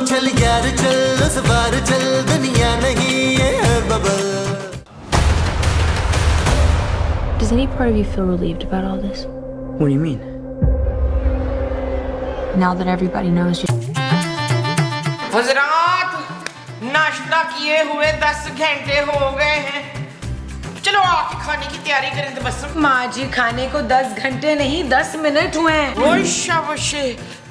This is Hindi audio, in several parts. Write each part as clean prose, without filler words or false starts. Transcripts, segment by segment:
चल यार चल उस बार चल दुनिया नहीं है bubble. Does any part of you feel relieved about all this? What do you mean? Now that everybody knows you. हजरात, नाश्ता किए हुए 10 घंटे हो गए हैं. चलो आके खाने की तैयारी करें तो बस. माँ जी खाने को 10 घंटे नहीं 10 मिनट हुए हैं. ओए शाबाशे,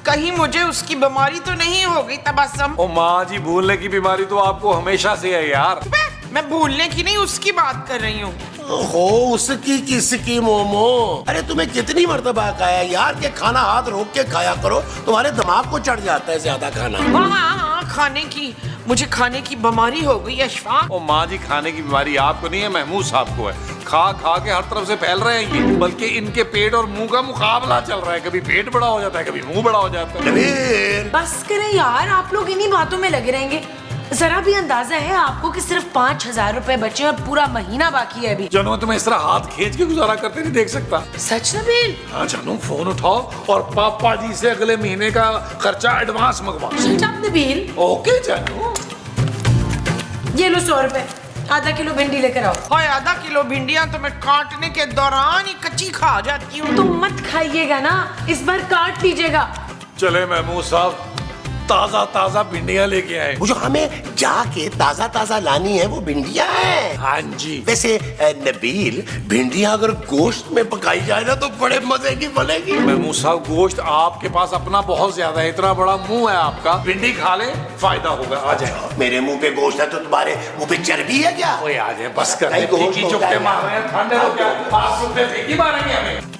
कहीं मुझे उसकी बीमारी तो नहीं हो गई तबस्सुम? ओ माँ जी, भूलने की बीमारी तो आपको हमेशा से है यार. मैं भूलने की नहीं उसकी बात कर रही हूँ. हो उसकी किसकी मोमो. अरे तुम्हें कितनी मर्तबा कहा यार कि खाना हाथ रोक के खाया करो, तुम्हारे दिमाग को चढ़ जाता है ज्यादा खाना. हाँ, खाने की, मुझे खाने की बीमारी हो गई अशफाक. ओ माँ जी, खाने की बीमारी आपको नहीं है, महमूद साहब को है. खा खा के हर तरफ से फैल रहे हैं ये, बल्कि इनके पेट और मुंह का मुकाबला चल रहा है. कभी पेट बड़ा हो जाता है, कभी मुंह बड़ा हो जाता है. बस करें यार, आप लोग इन्हीं बातों में लगे रहेंगे. जरा भी अंदाजा है आपको कि सिर्फ 5,000 रुपए बचे और पूरा महीना बाकी है अभी. जानू, तुम्हें इस तरह हाथ खींच के गुजारा करते नहीं देख सकता. सच नबील? हाँ जानू, फोन उठाओ और पापा जी से अगले महीने का खर्चा एडवांस मंगवा. Shut up Nabeel. ओके जानू. ये लो 100 रुपए. आधा किलो भिंडी लेकर आओ. हाय, आधा किलो भिंडियां तो मैं काटने के दौरान ही कच्ची खा जाती हूँ. तो मत खाइएगा ना, इस बार काट लीजिएगा. चले महमूद साहब, ताजा ताजा भिंडियां लेके आए. वो जो हमें जाके ताजा ताजा लानी है वो भिंडियां हैं. हाँ जी. वैसे नबील, भिंडियां अगर गोश्त में पकाई जाए ना तो बड़े मजे की बनेगी. महमूद साहब, गोश्त आपके पास अपना बहुत ज्यादा है, इतना बड़ा मुंह है आपका. भिंडी खा ले, फायदा होगा. आ जाए. मेरे मुंह पे गोश्त है तो तुम्हारे मुंह पे चर्बी है क्या? ओए आ जाए, बस कर. नहीं, गोश्त फीकी चुपके मार रहे हैं. ठंडे हो क्या? आप चुपके फीकी मारेंगे हमें.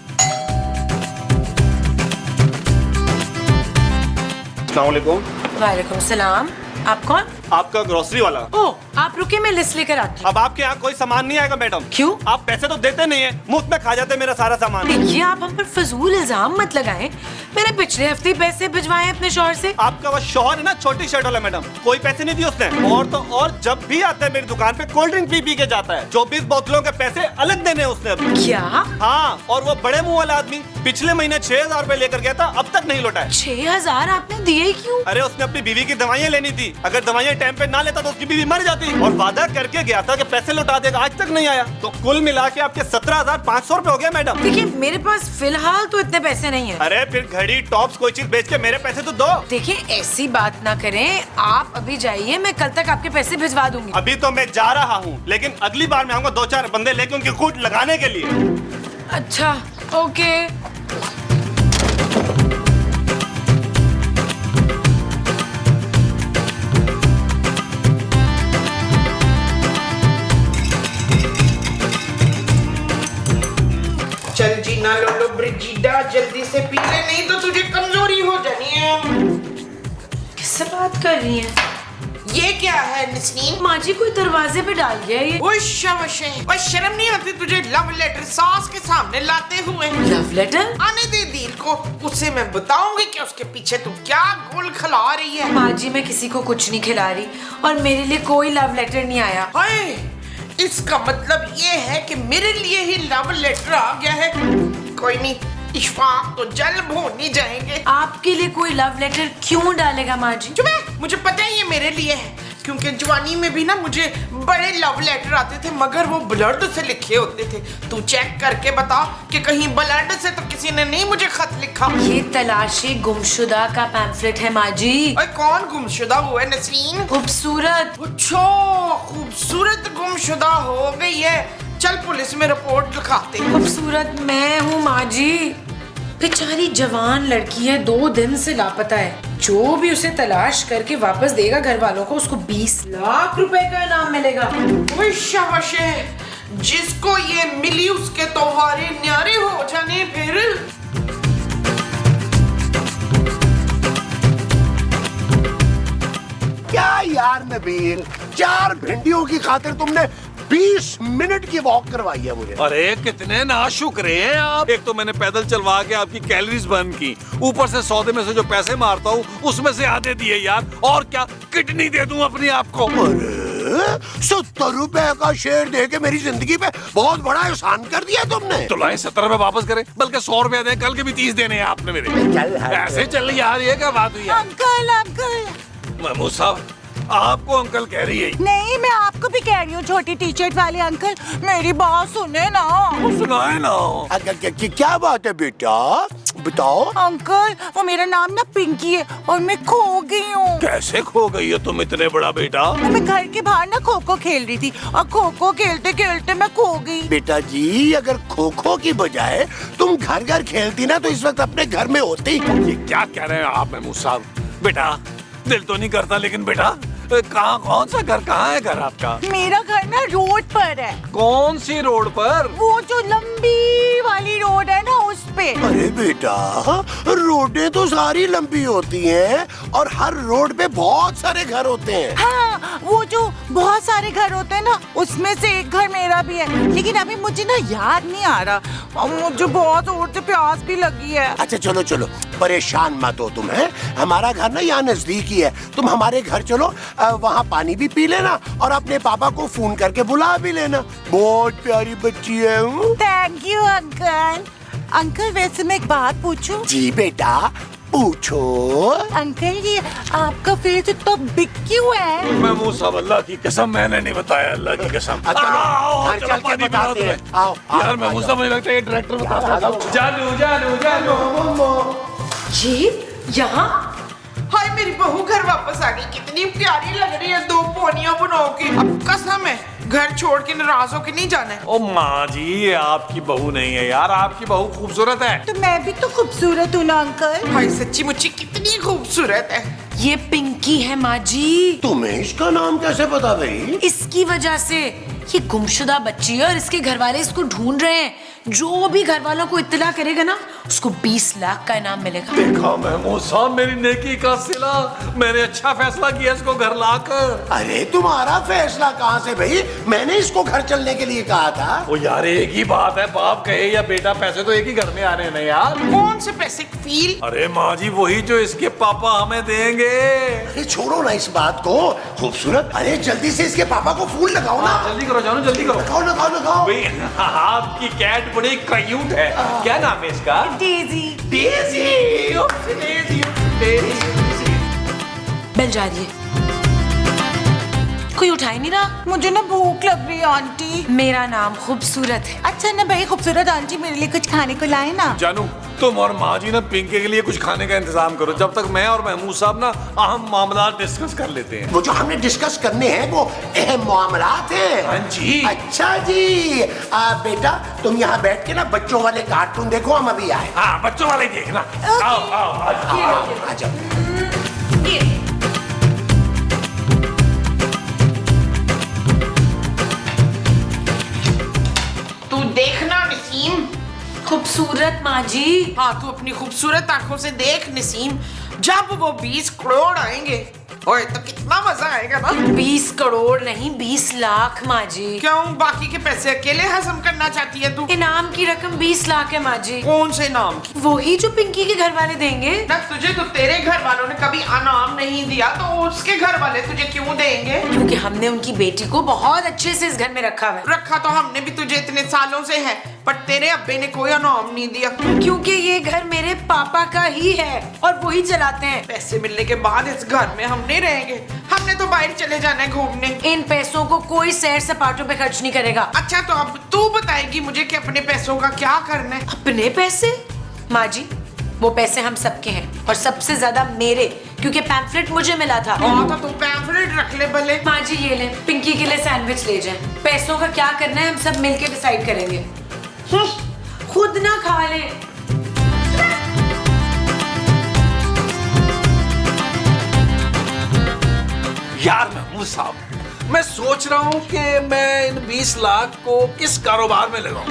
अस्सलामुअलैकुम. वालेकुम सलाम. आप कौन? आपका ग्रोसरी वाला. ओ, आप रुके, मैं लिस्ट लेकर आती हूँ. अब आपके यहाँ कोई सामान नहीं आएगा मैडम. क्यों? आप पैसे तो देते नहीं है, मुफ्त में खा जाते मेरा सारा सामान. देखिए, आप हम पर फजूल इल्जाम मत लगाएं. मैंने पिछले हफ्ते पैसे भिजवाए अपने शौहर से. आपका वो शौहर है ना, छोटी शर्ट वाला मैडम, कोई पैसे नहीं दिए उसने. और तो और जब भी आता है मेरी दुकान पे कोल्ड ड्रिंक पी के जाता है. 24 बोतलों के पैसे अलग देने हैं उसने अभी. क्या? हाँ, और वो बड़े मुंह वाला आदमी पिछले महीने 6,000 रुपए लेकर गया था, अब तक नहीं लौटा है. 6,000 आपने दिए क्यों? अरे उसने अपनी बीवी की दवाइयाँ लेनी थी. अगर दवाइयाँ टाइम पे ना लेता तो उसकी बीवी मर जाती. और वादा करके गया था कि पैसे लौटा देगा, आज तक नहीं आया. तो कुल मिला के आपके 17,500 रुपए हो गए मैडम. देखिए, मेरे पास फिलहाल तो इतने पैसे नहीं है. अरे फिर घड़ी टॉप्स कोई चीज बेच के मेरे पैसे तो दो. देखिए, ऐसी बात ना करें. आप अभी जाइए, मैं कल तक आपके पैसे भिजवा दूंगी. अभी तो मैं जा रहा हूँ, लेकिन अगली बार मैं आऊंगा 2-4 बंदे लेके उनकी कूट लगाने के लिए. अच्छा, ओके. चल जीना लो ब्रिजिडा, जल्दी से पी ले, नहीं तो तुझे कमजोरी हो जानी है. किससे बात कर रही हैं? ये क्या है नसरीन? माँ जी, कोई दरवाजे पे डाल गया ये. ओए शाबाशे, ओए शर्म नहीं आती तुझे लव लेटर सास के सामने लाते हुए? Love letter? आने दे दिल को, उसे मैं बताऊंगी कि उसके पीछे तू क्या गोल खिला रही है. माँ जी, मैं किसी को कुछ नहीं खिला रही और मेरे लिए कोई लव लेटर नहीं आया. हाय, इसका मतलब ये है कि मेरे लिए ही लव लेटर आ गया है. कोई नहीं, इशफाक तो जल भूनी जाएंगे. आपके लिए कोई लव लेटर क्यों डालेगा माँ जी? चुप है, मुझे पता है ये मेरे लिए है, क्योंकि जवानी में भी ना मुझे बड़े लव लेटर आते थे, मगर वो ब्लड से लिखे होते थे. तू चेक करके बता कि कहीं ब्लड से तो किसी ने नहीं मुझे खत लिखा. ये तलाशी गुमशुदा का पैम्फलेट है माँ जी. ओए कौन गुमशुदा हुआ है नसरीन? खूबसूरत. अच्छा, खूबसूरत गुमशुदा हो गई है. चल पुलिस में रिपोर्ट लिखाते हैं. खूबसूरत मैं हूँ माँ जी. बेचारी जवान लड़की है, 2 दिन से लापता है. जो भी उसे तलाश करके वापस देगा घर वालों को, उसको 20 लाख रुपए का इनाम मिलेगा. ओए शाबाशे, जिसको ये मिली उसके तो वारे न्यारे हो जाने. फिर क्या यार नबील, 4 भिंडियों की खातिर तुमने 20 मिनट की वॉक करवाई है मुझे. अरे कितने नाशुक्रे हैं आप. एक तो मैंने पैदल चलवा के आपकी कैलोरीज बर्न की, ऊपर से सौदे में से जो पैसे मारता हूँ उसमें से आधे दिए यार. और क्या किडनी दे दूं अपनी आपको? 70 रुपए का शेयर दे के मेरी जिंदगी पे बहुत बड़ा एहसान कर दिया तुमने. तो लाए 70 रुपए वापस करें, बल्कि 100 रुपए दें. कल के भी 30 देने हैं आपने मेरे. चल ऐसे चल यार, ये क्या बात हुई है? अंकल अंकल महमूद साहब, आपको अंकल कह रही है। नहीं, मैं आपको भी कह रही हूँ छोटी टी शर्ट वाले अंकल, मेरी बात सुने ना। सुनाए ना। क्या बात है बेटा, बताओ। अंकल, वो मेरा नाम ना पिंकी है और मैं खो गई हूँ। कैसे खो गई हो तुम इतने बड़ा बेटा? तो मैं घर के बाहर ना खो खो खेल रही थी और खो खो खेलते खेलते मैं खो गई। बेटा जी, अगर खो खो की बजाय तुम घर घर खेलती ना तो इस वक्त अपने घर में होती। ये क्या कह रहे हैं आप महमूद साहब? बेटा, दिल तो नहीं करता, लेकिन बेटा कहाँ, कौन सा घर, कहाँ है घर आपका? मेरा घर ना रोड पर है। कौन सी रोड पर? वो जो लंबी वाली रोड है ना, उस पे। अरे बेटा, रोडें तो सारी लंबी होती हैं और हर रोड पे बहुत सारे घर होते हैं। हाँ, वो जो बहुत सारे घर होते हैं ना, उसमें से एक घर मेरा भी है, लेकिन अभी मुझे ना याद नहीं आ रहा और मुझे बहुत जोर से प्यास भी लगी है। अच्छा चलो चलो, परेशान मत हो तुम, है हमारा घर ना यहाँ नजदीक ही है, तुम हमारे घर चलो, वहाँ पानी भी पी लेना और अपने पापा को फोन करके बुला भी लेना। बहुत प्यारी बच्ची है। Thank you uncle. अंकल, वैसे मैं एक बात पूछूं? जी बेटा, पूछो। अंकल, ये आपका फेस इतना बिग क्यों है? महमूद साहब, अल्लाह की कसम मैंने नहीं बताया, अल्लाह की कसम। घर चल के बताते हैं। आओ, यार महमूद साहब, मुझे लगता है ये डायरेक्टर बताता है। जानू जानू जानू। ये यहाँ? हाय, मेरी बहू घर वापस आ गई। कितनी प्यारी लग रही है, दो पोनियां बनाओ के। अब कसम है, घर छोड़ के नाराज होके नहीं जाना है। ओ माँ जी, ये आपकी बहू नहीं है यार, आपकी बहू खूबसूरत है। तो मैं भी तो खूबसूरत हूँ ना अंकल। हाय, सच्ची मुच्ची कितनी खूबसूरत है। ये पिंकी है माँ जी। तुम्हें इसका नाम कैसे पता भाई? इसकी वजह से, ये गुमशुदा बच्ची है और इसके घर वाले इसको ढूंढ रहे हैं। जो भी घर वालों को इत्तला करेगा ना, उसको 20 लाख का इनाम मिलेगा। देखा महमूद साहब, मेरी नेकी का सिला, मैंने अच्छा फैसला किया इसको घर लाकर। अरे तुम्हारा फैसला कहाँ से भाई? मैंने इसको घर चलने के लिए कहा था। ओ यार, एक ही बात है, बाप कहे या बेटा, पैसे तो एक ही घर में आ रहे हैं ना यार। कौन से पैसे? फील? अरे माँ जी, वही जो इसके पापा हमें देंगे। अरे छोड़ो ना इस बात को, खूबसूरत। अरे जल्दी से इसके पापा को फोन लगाओ ना। जल्दी करो जानू, जल्दी करो। लगाओ लगाओ लगाओ। भाई, आपकी कैट बड़ी क्यूट है। क्या नाम है इसका? डेजी। डेजी। बेल जा रही है, कोई उठा ही नहीं रहा। मुझे ना भूख लग रही है आंटी। मेरा नाम खूबसूरत है। अच्छा ना भाई, खूबसूरत आंटी, मेरे लिए कुछ खाने को लाए ना। जानू, तुम और माँ जी ना पिंकी के लिए कुछ खाने का इंतजाम करो, जब तक मैं और महमूद साहब ना अहम मामला डिस्कस कर लेते हैं। वो जो हमने डिस्कस करने हैं वो अहम मामलात हैं। हाँ जी। अच्छा जी। बेटा, तुम यहाँ बैठ के ना बच्चों वाले कार्टून देखो, हम अभी आए। हाँ, बच्चों वाले देखना। आओ आओ आ जाओ। तू देखना नसीम। खूबसूरत माँ जी। हाँ, तू अपनी खूबसूरत आंखों से देख नसीम, जब वो 20 करोड़ आएंगे, ओए तो कितना मजा आएगा ना। 20 करोड़ नहीं, 20 लाख माँ जी। क्यों, बाकी के पैसे अकेले हजम करना चाहती है तू? इनाम की रकम 20 लाख है माँ जी। कौन से नाम की? वही जो पिंकी के घर वाले देंगे ना। तुझे तो तेरे घर वालों ने कभी इनाम नहीं दिया, तो उसके घर वाले तुझे क्यों देंगे? क्योंकि हमने उनकी बेटी को बहुत अच्छे से इस घर में रखा है। रखा तो हमने भी तुझे इतने सालों से है, पर तेरे अब्बे ने कोई इनाम नहीं दिया। क्योंकि ये घर मेरे पापा का ही है और वही चलाते हैं। पैसे मिलने के बाद इस घर में हम नहीं रहेंगे, हमने तो बाहर चले जाना है घूमने। इन पैसों को कोई सैर सपाटों पे खर्च नहीं करेगा। अच्छा, तो अब तू बताएगी मुझे कि अपने पैसों का क्या करना है? अपने पैसे? माँ जी, वो पैसे हम सबके हैं और सबसे ज्यादा मेरे, क्योंकि पैम्फलेट मुझे मिला था। हाँ, तो तू पैम्फलेट रख ले भले। माँ जी, ये ले, पिंकी के लिए सैंडविच ले जाएं। पैसों का क्या करना है हम सब मिलके डिसाइड करेंगे। खुद ना खा ले। यार महमूद साहब, मैं सोच रहा हूँ कि मैं इन 20 लाख को किस कारोबार में लगाऊं।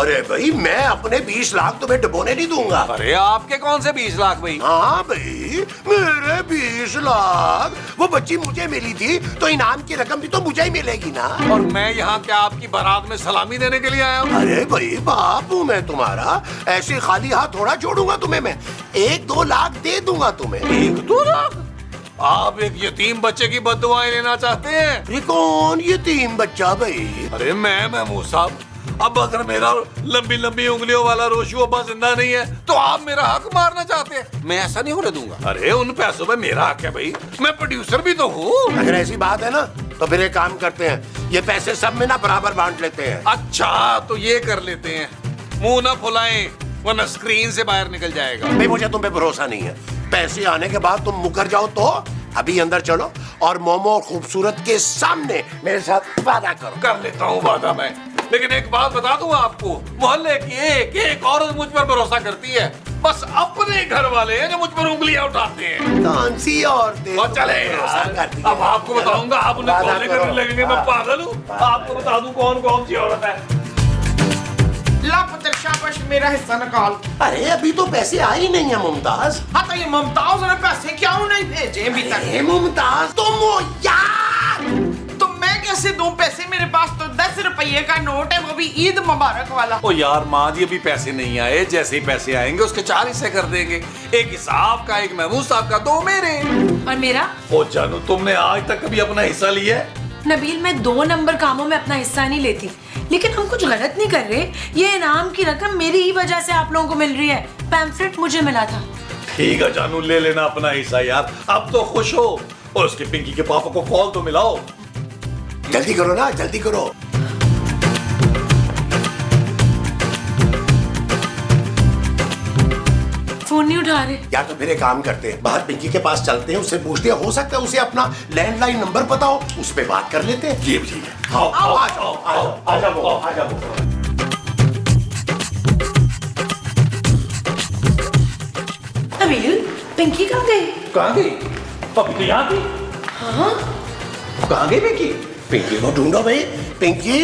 अरे भाई, मैं अपने 20 लाख तुम्हें डुबोने नहीं दूंगा। अरे आपके कौन से 20 लाख भाई? हाँ भाई, मेरे 20 लाख। वो बच्ची मुझे मिली थी तो इनाम की रकम भी तो मुझे ही मिलेगी ना। और मैं यहाँ क्या आपकी बारात में सलामी देने के लिए आया हूँ? अरे भाई, बाप हूँ मैं तुम्हारा, ऐसे खाली हाथ थोड़ा छोड़ूंगा तुम्हें मैं। 1-2 लाख दे दूंगा तुम्हें। 1-2 लाख? आप एक यतीम बच्चे की बद्दुआएं लेना चाहते हैं? ये कौन यतीम बच्चा भाई? अरे मैं महमूद साहब, अब अगर मेरा लंबी लंबी उंगलियों वाला रोशू अब्बा जिंदा नहीं है तो आप मेरा हक मारना चाहते हैं? मैं ऐसा नहीं होने दूंगा। अरे उन पैसों में मेरा हक है भाई, मैं प्रोड्यूसर भी तो हूँ। अगर ऐसी बात है ना तो फिर एक काम करते हैं, ये पैसे सब में ना बराबर बांट लेते हैं। अच्छा तो ये कर लेते हैं, मुंह ना फुलाएं वरना स्क्रीन से बाहर निकल जाएगा। भाई मुझे तुम पे भरोसा नहीं है, पैसे आने के बाद तुम मुकर जाओ तो अभी अंदर चलो और मोमो और खूबसूरत के सामने मेरे साथ वादा करो। कर लेता हूँ वादा मैं, लेकिन एक बात बता दूं आपको, मोहल्ले की एक एक औरत मुझ पर भरोसा करती है, बस अपने घर वाले हैं जो मुझ पर उंगलियां उठाते हैं। कौन सी औरतें और चले यार, अब आपको बताऊंगा, आप उन्हें वादा कॉल करो। करने लगेंगे मैं पागल हूँ। आपको बता दूं कौन कौन सी औरत है। ला पुत्र शाबाश, मेरा हिस्सा निकाल। अरे अभी तो पैसे आए ही नहीं है मुमताज। हाँ तो ये मुमताज ने पैसे क्यों नहीं भेजे अभी तक? अरे मुमताज तुम हो यार। तो मैं कैसे दूं पैसे? मेरे पास तो 10 रुपये का नोट है, वो भी ईद मुबारक वाला। ओ यार माँ जी अभी पैसे नहीं आए, जैसे ही पैसे आएंगे उसके 4 हिस्से कर देंगे, एक हिसाब का, एक महमूद साहब का, 2 मेरे। और मेरा? ओ जानू तुमने आज तक कभी अपना हिस्सा लिया है? नबील मैं 2 नंबर कामों में अपना हिस्सा नहीं लेती, लेकिन हम कुछ गलत नहीं कर रहे। ये इनाम की रकम मेरी ही वजह से आप लोगों को मिल रही है, पैम्फलेट मुझे मिला था। ठीक है जानू, ले लेना अपना हिस्सा यार, अब तो खुश हो। और उसके पिंकी के पापा को कॉल तो मिलाओ। जल्दी करो ना, जल्दी करो। फोन नहीं उठा रहे। या तो फिर एक काम करते हैं, बाहर पिंकी के पास चलते हैं, उससे पूछते हैं, हो सकता है उसे अपना लैंडलाइन नंबर पता हो, उस पे बात कर लेते हैं। ये भी ठीक है। आओ आओ आ जाओ आ जाओ आ जाओ आ जाओ। नबील पिंकी कहाँ गई? कहाँ गई? अभी तो यहाँ थी। हाँ कहाँ गई पिंकी? पिंकी को ढूंढो भाई। पिंकी,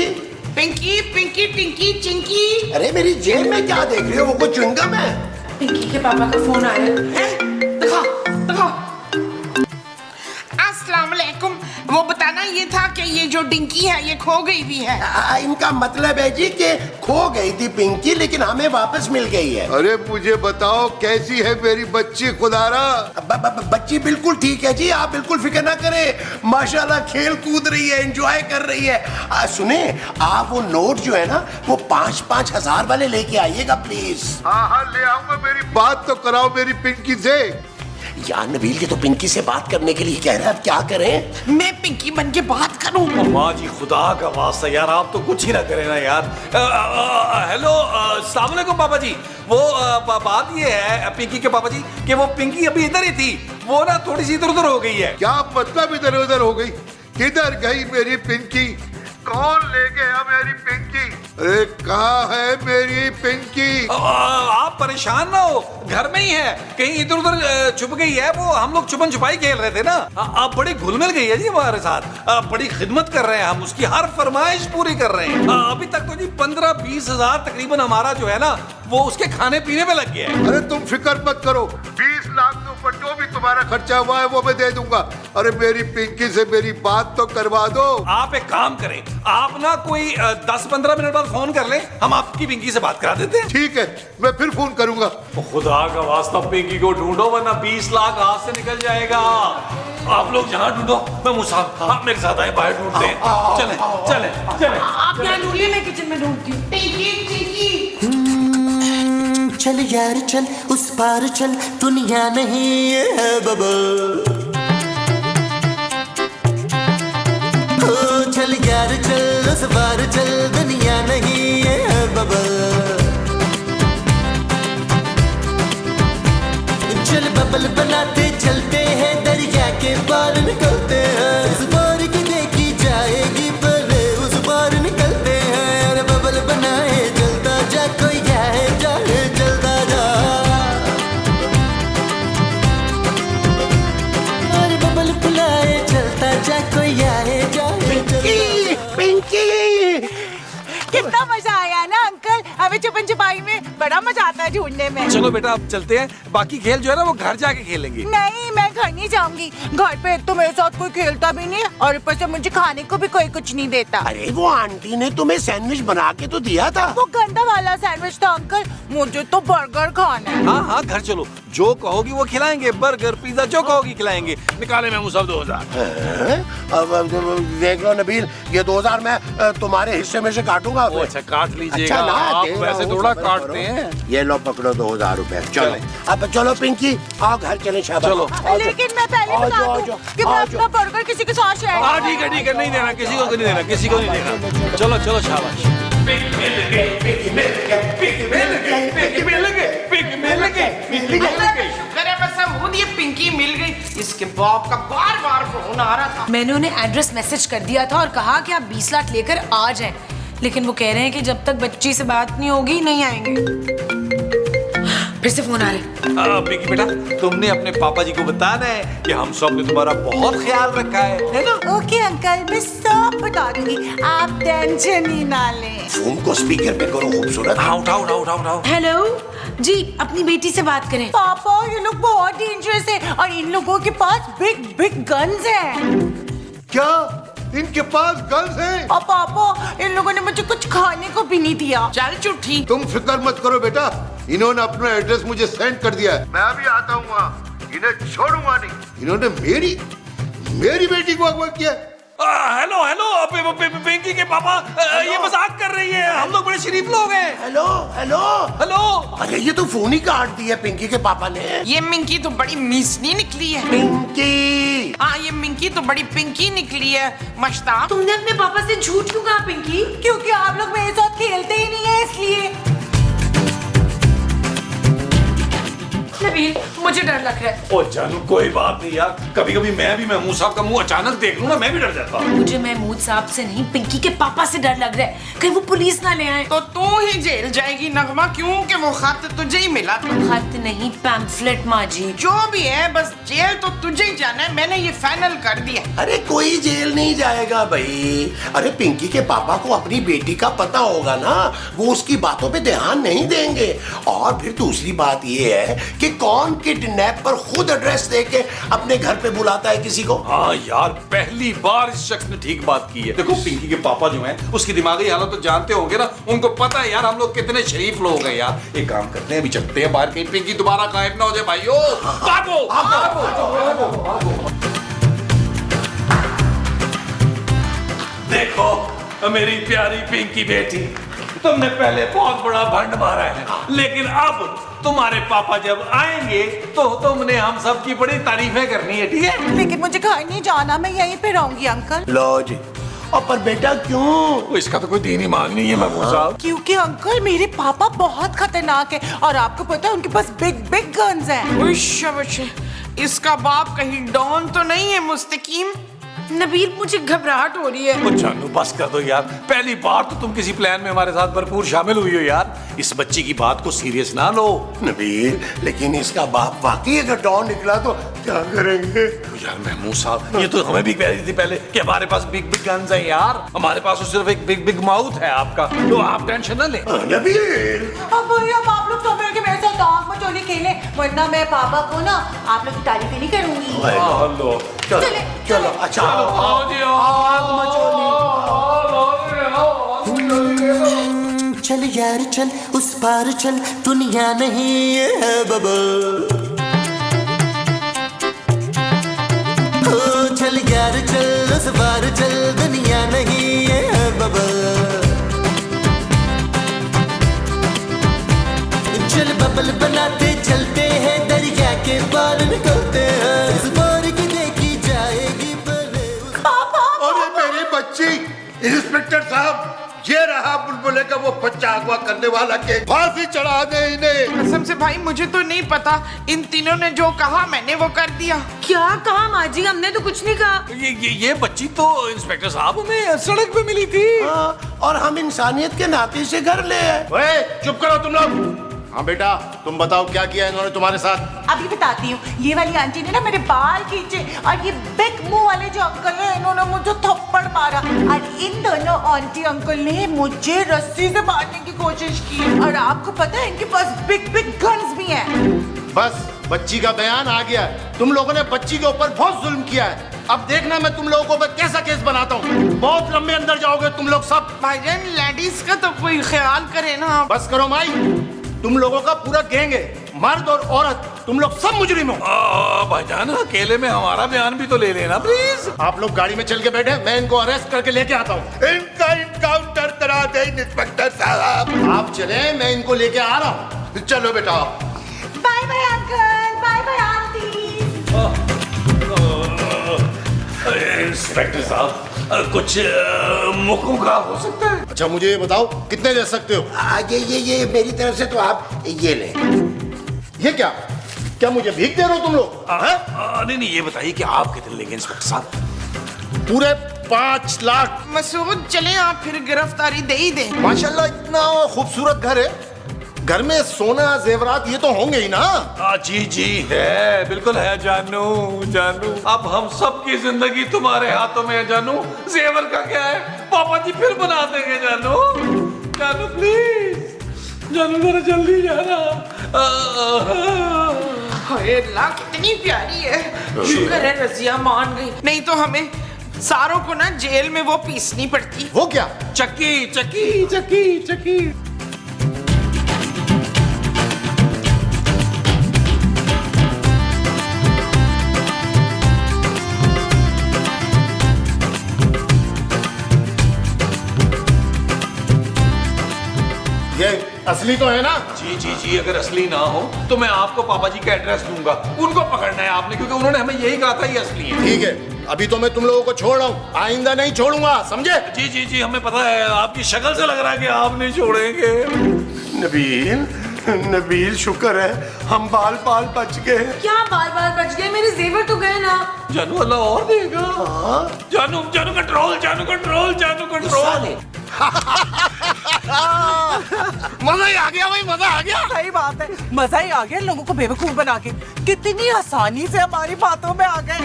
पिंकी पिंकी टिंकी चिंकी। अरे मेरी जेब में क्या देख रही हो, वो कोई च्युइंगम है? पिंकी के पापा का फोन आया है। दिखा दिखा। अस्सलाम वालेकुम। वो बताना ये था कि ये जो डिंकी है ये खो गई भी है। इनका मतलब है जी कि खो गई थी पिंकी, लेकिन हमें वापस मिल गई है। अरे मुझे बताओ कैसी है मेरी बच्ची खुदारा? बच्ची बिल्कुल ठीक है जी, आप बिल्कुल फिक्र ना करें, माशाल्लाह खेल कूद रही है, एंजॉय कर रही है। सुने आप वो नोट जो है ना वो 5-5 हजार वाले लेके आइएगा प्लीज। हाँ ले आऊंगा, मेरी बात तो कराओ मेरी पिंकी से। यार नबील ये तो पिंकी से बात करने के लिए कह रहा है, अब क्या करें? मैं पिंकी बन के बात करूं? माँ जी खुदा का वास्ता यार, आप तो कुछ ही ना करें ना यार। हेलो अस्सलाम वालेकुम पापा जी। वो बात ये है पिंकी के पापा जी कि वो पिंकी अभी इधर ही थी, वो ना थोड़ी सी इधर उधर हो गई है। क्या मतलब इधर उधर हो गई? किधर गई मेरी पिंकी? कौन ले गया मेरी पिंकी? अरे कहाँ है मेरी पिंकी? आप परेशान ना हो, घर में ही है, कहीं इधर उधर छुप गई है। वो हम लोग छुपन छुपाई खेल रहे थे ना। आप बड़ी घुल मिल गई है जी हमारे साथ, बड़ी खिदमत कर रहे हैं हम, उसकी हर फरमाइश पूरी कर रहे हैं। अभी तक तो जी 15-20 हजार तकरीबन हमारा जो है ना वो उसके खाने पीने में लग गया है। अरे तुम फिक्र मत करो, 20 लाख के ऊपर जो भी तुम्हारा खर्चा हुआ है वो मैं दे दूंगा। अरे मेरी पिंकी से मेरी बात तो करवा दो। आप एक काम करें, आप ना कोई 10-15 मिनट बाद फोन कर लें, हम आपकी पिंकी से बात करा देते हैं। ठीक है, मैं फिर फोन करूंगा। खुदा का वास्ता पिंकी को ढूंढो वरना 20 लाख हाथ से निकल जाएगा। आप लोग जहाँ ढूंढो, मैं मुसाफिर, आप मेरे साथ आए, बाहर ढूंढते हैं। चले चले चले। आप यहाँ ढूंढिए, मैं किचन में ढूंढती हूँ। टिंकी टिंकी। चल यार चल उस पार चल, दुनिया नहीं है बबल। ओ चल यार चल उस पार चल, दुनिया नहीं है बबल। चल बबल बनाते चलते हैं, दरिया के पार निकलते हैं। उस पार की देखी जाएगी पर उस पार निकलते हैं। अरे बबल बनाए चलता जा, कोई जाए जाए चलता जा। अरे बबल बुलाए चलता जा, कोई आए जाए पिंकी कितना मजा आया ना अंकल, हमें छुपन छुपाई में बड़ा मजा आता है ढूंढने में। चलो बेटा अब चलते हैं, बाकी खेल जो है ना वो घर जाके खेलेंगे। नहीं मैं घर नहीं जाऊंगी, घर पे तो मेरे साथ कोई खेलता भी नहीं और ऊपर से मुझे खाने को भी कोई कुछ नहीं देता। अरे वो आंटी ने तुम्हें सैंडविच बना के तो दिया था। वो गंदा वाला सैंडविच था अंकल, मुझे तो बर्गर खाना है। हाँ हाँ घर चलो, जो कहोगी वो खिलाएंगे, बर्गर पिज्जा जो कहोगी खिलाएंगे। निकाले मैं सब 2000। अब देख लो नबील, ये 2000 मैं तुम्हारे हिस्से में से काटूंगा। अच्छा काट लीजिएगा। अच्छा ना, आप दे वैसे रहा हूँ, थोड़ा सबर काटते करो। हैं। ये लो पकड़ो 2000 रुपए। चलो अब चलो पिंकी, आओ घर चले। शाबाश। चलो। लेकिन मैं पहले आ बता जाओ, आ दूं जाओ, कि मैं आ अपना बर्गर किसी के साथ शेयर हाँ ठीक है नहीं देना, किसी को नहीं देना, किसी को नहीं देना। चलो चलो शाबाश। शुक्र है बस अब ये पिंकी मिल गई। इसके बाप का बार बार फोन आ रहा था। मैंने उन्हें एड्रेस मैसेज कर दिया था और कहा कि आप 20 लाख लेकर आ जाएं, लेकिन वो कह रहे हैं कि जब तक बच्ची से बात नहीं होगी नहीं आएंगे। फिर से फोन आ रहे। पिंकी बेटा, तुमने अपने पापा जी को बताना है कि हम सब ने तुम्हारा बहुत ख्याल रखा है ना? ओके अंकल, मैं सब बता दूंगी, आप टेंशन ही ना लें। फोन को स्पीकर पे करो खूबसूरत। हाँ उठाओ। हेलो जी, अपनी बेटी से बात करें। पापा ये लोग बहुत डेंजरस है और इन लोगों के पास बिग बिग गन्स हैं। क्या इनके पास गन्स हैं? और पापा इन लोगों ने मुझे कुछ खाने को भी नहीं दिया। चल चुट्ठी। तुम फिक्र मत करो बेटा, इन्होंने अपना एड्रेस मुझे सेंड कर दिया है। मैं अभी आता हूँ वहाँ, इन्हें छोड़ूंगा नहीं। इन्होंने मेरी बेटी को अगवा किया। हेलो पिंकी के पापा, ये मजाक कर रही है, हम लोग बड़े शरीफ लोग हैं। Hello hello hello. अरे ये तो फोन ही काट दिया पिंकी के पापा ने। ये मिंकी तो बड़ी मिसनी निकली है। पिंकी हाँ ये मिंकी तो बड़ी पिंकी निकली है। मश्ताक तुमने अपने पापा से झूठ क्यों कहा पिंकी? क्योंकि आप लोग मेरे साथ खेलते ही नहीं है इसलिए। नबील, मुझे डर लग रहा है। ओ जानू कोई बात नहीं यार, कभी कभी मैं भी महमूद साहब का मुंह अचानक देख लूं ना, मैं भी डर जाता हूँ। मुझे महमूद साहब से नहीं, पिंकी के पापा से डर लग रहा है, कहीं वो पुलिस ना ले आए। तो तू ही जेल जाएगी नगमा, क्योंकि वो खत तुझे ही मिला था। खत नहीं, पैम्फलेट माँ जी। जो भी है बस जेल तो तुझे ही जाना है, मैंने ये फाइनल कर दिया। अरे कोई जेल नहीं जाएगा भाई। अरे पिंकी के पापा को अपनी बेटी का पता होगा ना, वो उसकी बातों पे ध्यान नहीं देंगे। और फिर दूसरी बात ये है कि कौन किडनैप पर खुद एड्रेस देके अपने घर पे बुलाता है किसी को। हाँ यार, पहली बार इस शख्स ने ठीक बात की है। देखो पिंकी के पापा जो हैं, उसकी दिमागी हालत तो जानते होंगे ना, उनको पता है यार हम लोग कितने शरीफ लोग हैं यार। एक काम करते हैं, अभी चलते हैं बाहर, कहीं पिंकी दोबारा गायब ना हो जाए भाइयों। देखो मेरी प्यारी पिंकी बेटी, तुमने पहले बहुत बड़ा भंड मारा है, लेकिन अब तुम्हारे पापा जब आएंगे तो तुमने हम सब की बड़ी तारीफें करनी है, ठीक है? लेकिन मुझे घर नहीं जाना, मैं यहीं पे रहूंगी अंकल। लो जी। और पर बेटा क्यों? इसका तो कोई दीन ईमान नहीं है महमूद साहब। क्योंकि अंकल मेरे पापा बहुत खतरनाक है और आपको पता है उनके पास बिग बिग गन्स हैं। उश, इसका बाप कहीं डॉन तो नहीं है मुस्तकीम? नबील, मुझे घबराहट हो रही है। ओ जानू बस कर दो यार, पहली बार तो तुम किसी प्लान में हमारे साथ भरपूर शामिल हुई हो यार। इस बच्ची की बात को सीरियस ना लो। नबील, लेकिन इसका बाप वाकई अगर डॉन निकला तो क्या करेंगे? यार महमूद साहब, ये तो हमें भी कह रही थी पहले कि हमारे पास बिग बिग गन्स हैं यार। हमारे पास तो सिर्फ एक बिग बिग माउथ है आपका, तो आप टेंशन ना लें। नबील, अब भैया आप लोग सब मिलके मेरे साथ आंख मचोली खेलें, वरना मैं पापा को ना आप लोग की तारीफें नहीं करूंगी। हेलो चले चलो अच्छा आओ जी, चल यार चल, उस पार चल, दुनिया नहीं है बबल। ओ चल यार चल, उस पार चल, दुनिया नहीं है बबल। चल बबल बनाते चलते हैं, दरिया के पार निकलते हैं। इस बार की देखी जाएगी पापा। अरे मेरी बच्ची, इंस्पेक्टर साहब, ये रहा बुलबुले का वो बच्चा अगवा करने वाला के, फांसी चढ़ा दे इन्हें। कसम से भाई मुझे तो नहीं पता, इन तीनों ने जो कहा मैंने वो कर दिया। क्या कहा माँ जी? हमने तो कुछ नहीं कहा। ये बच्ची तो इंस्पेक्टर साहब हमें सड़क पे मिली थी। हाँ, और हम इंसानियत के नाते से घर ले आए। ओए, चुप करो तुम लोग। हाँ बेटा, तुम बताओ क्या किया इन्होंने तुम्हारे साथ? अभी बताती हूँ। ये वाली आंटी ने ना मेरे बाल खींचे और ये बिग मुंह वाले जो अंकल हैं इन्होंने मुझे थप्पड़ मारा और इन दोनों आंटी अंकल ने मुझे रस्सी से मारने की कोशिश की। और आपको पता है इनके पास बिग बिग गन्स भी हैं। बस बच्ची का बयान आ गया। तुम लोगों ने बच्ची के ऊपर बहुत जुल्म किया है। अब देखना मैं तुम लोगों को कैसा केस बनाता हूँ। बहुत लंबे अंदर जाओगे तुम लोग सब। भाईजान लेडीज का तो कोई ख्याल करे ना। बस करो माई, तुम लोगों का पूरा गैंग है, मर्द और औरत, तुम लोग सब मुजरिम हो। भाईजान अकेले में हमारा बयान भी तो ले लेना प्लीज। आप लोग गाड़ी में चल के बैठे, मैं इनको अरेस्ट करके लेके आता हूँ। इनका इनकाउंटर करा दे इंस्पेक्टर साहब। आप चले, मैं इनको लेके आ रहा हूँ। चलो बेटा। Bye bye uncle, bye bye aunty. Inspector साहब कुछ मुकम्मल हो सकता है? अच्छा मुझे ये बताओ कितने दे सकते हो? ये मेरी तरफ से तो आप ये लें। ये क्या क्या मुझे भीख दे रहे हो तुम लोग? नहीं नहीं, ये बताइए कि आप कितने लेंगे इंस्पेक्टर साहब? पूरे 5 लाख। मसूद चले आप फिर गिरफ्तारी दे ही दे। माशाल्लाह इतना खूबसूरत घर है, घर में सोना जेवरात ये तो होंगे ही ना। जी जी है, बिल्कुल है जानू। जानू अब हम सब की जिंदगी तुम्हारे हाथों में है जानू। जेवर का क्या है, पापा जी फिर बना देंगे जानू। जानू प्लीज, जानू जरा जल्दी जाना। हाय अल्लाह कितनी प्यारी है। शुक्र है रजिया मान गई, नहीं तो हमें सारों को ना जेल में वो पीसनी पड़ती। वो क्या? चक्की चक्की चक्की चक्की। ये असली तो है ना? जी जी जी, अगर असली ना हो तो मैं आपको पापा जी का एड्रेस दूंगा, उनको पकड़ना है आपने, क्योंकि उन्होंने हमें यही कहा था ये असली है। ठीक है, अभी तो मैं तुम लोगों को छोड़ रहा हूँ, आइंदा नहीं छोड़ूंगा, समझे? जी जी जी, हमें पता है, आपकी शक्ल से लग रहा है कि आप नहीं छोड़ेंगे। नबील, नबील शुक्र है हम बाल बाल बच गए। क्या बार बार बच गए? मेरे जेवर तो गए ना। जानू अल्लाह और देगा। जानू जानू कंट्रोल, जानू कंट्रोल, जानू कंट्रोल। मजा ही आ गया भाई, मजा आ गया। सही बात है, मजा ही आ गया लोगों को बेवकूफ बना के। कितनी आसानी से हमारी बातों में आ गए।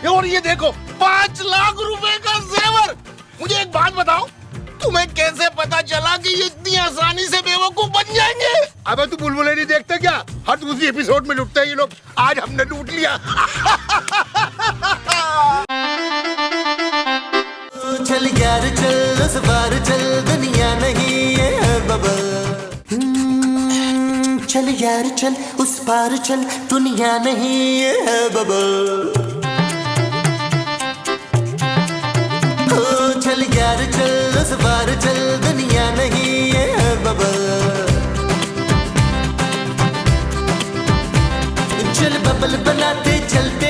और ये देखो 5 लाख रुपए का जेवर। मुझे एक बात बताओ, तुम्हें कैसे पता चला कि ये इतनी आसानी से बेवकूफ बन जाएंगे? अबे तू बुलबुलें नहीं देखते क्या? हर दूसरी एपिसोड में लुटते हैं ये लोग। आज हमने लूट लिया। चल यार चल, उस बार चल, दुनिया नहीं है बबल। चल यार चल, उस पार चल, दुनिया नहीं है बबल। चल यार चल, उस बार चल, दुनिया नहीं है बबल। चल बबल बनाते चलते